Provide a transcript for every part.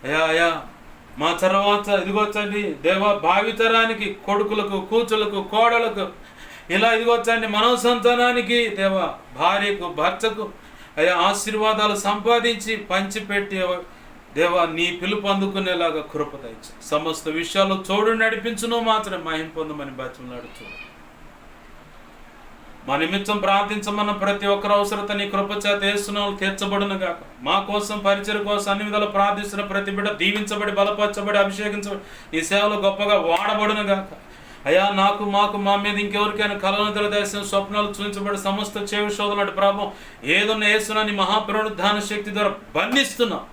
అయా అయా మా తర్వాత ఇదిగొచ్చండి దేవా భావితరానికి కొడుకులకు కూతులకు కోడలకు ఇలా ఇదిగొచ్చండి మనో సంతానానికి దేవా భార్యకు భర్తకు అయా ఆశీర్వాదాలు సంపాదించి పంచిపెట్టి దేవా నీ పిలుపు అందుకునేలాగా కృప దయచు. సమస్త విషయాలు తోడు నడిపించును మాత్రం మహిమ పొందమని బతిమలాడుచు. మా నిమిత్తం ప్రార్థించమన్న ప్రతి ఒక్కరు అవసరత నీ కృపచేత యేసునామములో తీర్చబడును గాక. మా కోసం పరిచర్య కోసం అన్ని విధాలు ప్రార్థిస్తున్న ప్రతి బిడ్డ దీవించబడి బలపరచబడి అభిషేకించబడి ఈ సేవలో గొప్పగా వాడబడును గాక. అయ్యా నాకు మాకు మా మీద ఇంకెవరికైనా కలను దర్శనం స్వప్నాలు చూపించబడి సమస్త చేవి శోధనటి ప్రభావం ఏదున్న యేసునాని మహాపునరుద్ధాన శక్తి ద్వారా బంధిస్తున్నాం,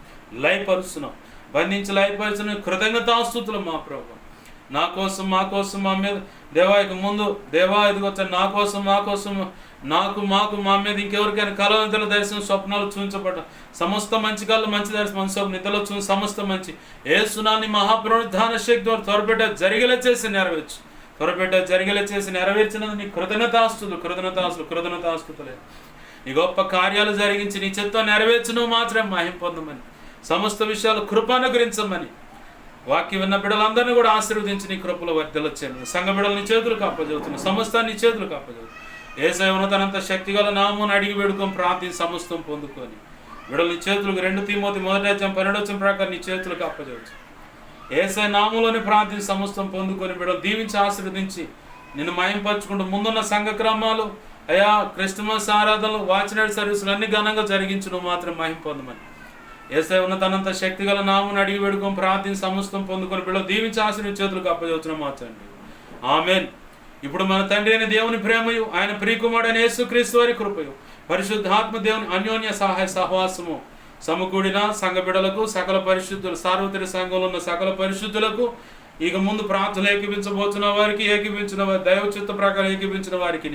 లయపరుస్తున్నాం. బంధించి లయపరుచిన కృతజ్ఞతాస్తుతులు మా ప్రభు. నా కోసం మా కోసం మా మీద దేవాకి ముందు దేవా ఇదిగొచ్చా నా కోసం మా కోసం నాకు మాకు మా మీద ఇంకెవరికైనా కలవంతుల దర్శనం స్వప్నాలు చూపించబడ్డ సమస్త మంచి కళ్ళు మంచి దర్శనం మనసు నిద్రలో చూసి సమస్త మంచి యేసునాని మహాపునరుద్ధాన శక్తి ద్వారా త్వరపెట్ట జరిగేలా చేసి నెరవేర్చు. త్వరపెట్ట జరిగేలా చేసి నెరవేర్చినది నీ కృతజ్ఞతాస్తుతులే. నీ గొప్ప కార్యాలు జరిగించి నీ చిత్తం నెరవేర్చును మాత్రమే మహిమ పొందమని సమస్త విషయాలు కృపానుగ్రహించమని వాక్యం విన్న బిడ్డలందరినీ కూడా ఆశీర్వదించి నీ కృపలో వర్ధిల్లచేయమని సంఘ బిడ్డలు నీ చేతులకు అప్పజెబుతున్నాను. సమస్తాన్ని నీ చేతులకు అప్పజెబుతున్నాను. యేసయ్య ఉన్నతనంత శక్తిగల నామమును అడిగి వేడుకొని ప్రార్థించి సమస్తం పొందుకొని బిడ్డలు నీ చేతులకు 2 తిమోతి 1:12 ప్రకారం నీ చేతులకు అప్పజెబుతున్నాను. యేసయ్య నామములోని ప్రార్థించి సమస్తం పొందుకొని బిడ్డలు దీవించి ఆశీర్వదించి నిన్ను మహింపరచుకుంటూ ముందున్న సంఘ క్రమాలు అయా క్రిస్టమస్ ఆరాధనలు వాచినైట్ సర్వీసులు అన్ని ఘనంగా జరిగించు మాత్రం మహిమ పొందమని యేసయ్య ఉన్నతనంత శక్తిగల నామమును అడిగి వేడుకొని ప్రార్థించి సమస్తం పొందుకొని బిడ్డలు దీవించి ఆశీర్వదించి చేతులకు అప్పజెబుతున్నాం మార్చండి. ఆమేన్. ఇప్పుడు మన తండ్రి అయిన దేవుని ప్రేమయు ఆయన ప్రియకుమారుడైన యేసుక్రీస్తు వారి కృపయు పరిశుద్ధాత్మ దేవుని అన్యోన్య సహాయ సహవాసము సమకూడిన సంఘ బిడ్డలకు సకల పరిశుద్ధులు సార్వత్రిక సంఘంలో ఉన్న సకల పరిశుద్ధులకు ఇక ముందు ప్రార్థనలు ఏకీపించబోతున్న వారికి ఏకీపించిన వారి దైవ చిత్త ప్రకారం ఏకీపించిన వారికి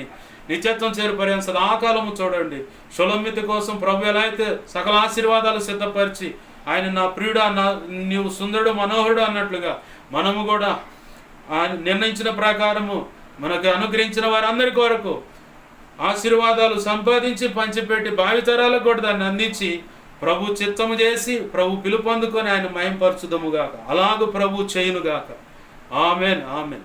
నిత్యత్వం చేరుపర్యాన్ని సదాకాలము చూడండి. షొలొమ్మితి కోసం ప్రభు ఎలా అయితే సకల ఆశీర్వాదాలు సిద్ధపరిచి ఆయన నా ప్రియుడా నీవు సుందరుడు మనోహరుడు అన్నట్లుగా మనము కూడా ఆయన నిర్ణయించిన ప్రకారము మనకు అనుగ్రహించిన వారందరి కొరకు ఆశీర్వాదాలు సంపాదించి పంచిపెట్టి భావితరాలకు కూడా దాన్ని అందించి ప్రభు చిత్తము చేసి ప్రభు పిలుపు అందుకొని ఆయన మహింపరచుదముగాక. అలాగూ ప్రభు చేయునుగాక. Amen amen.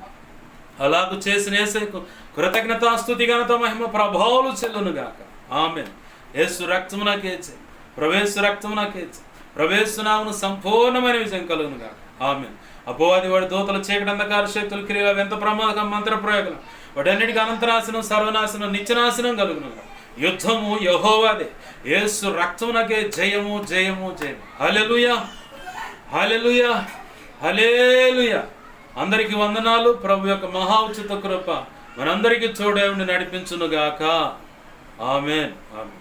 అలాగూ చేసిన యేసయ్యకు కృతజ్ఞతాస్తుతి ఘనత మహిమ ప్రభావాలు చెల్లునుగాక. ఆమెన్. యేసు రక్తము నాకేచే ప్రవేశ రక్తము నాకేచే ప్రవేశనామును సంపూర్ణమైన విజయం కలుగునుగాక. ఆమెన్. అపోవాది వాడి దూతల చీకటి అంధకార శక్తుల క్రియలు ఎంత ప్రమాదకం మంత్ర ప్రయోగం వాటన్నిటికీ అనంతనాశనం సర్వనాశనం నిత్యనాశనం కలుగునుగాక. యుద్ధము యెహోవాదే. యేసు రక్తమునకే జయము జయము జయము. హల్లెలూయా హల్లెలూయా హల్లెలూయా. అందరికీ వందనాలు. ప్రభు యొక్క మహా ఉచిత కృప మనందరికీ తోడై ఉండి నడిపించునుగాక. ఆమేన్ ఆమేన్.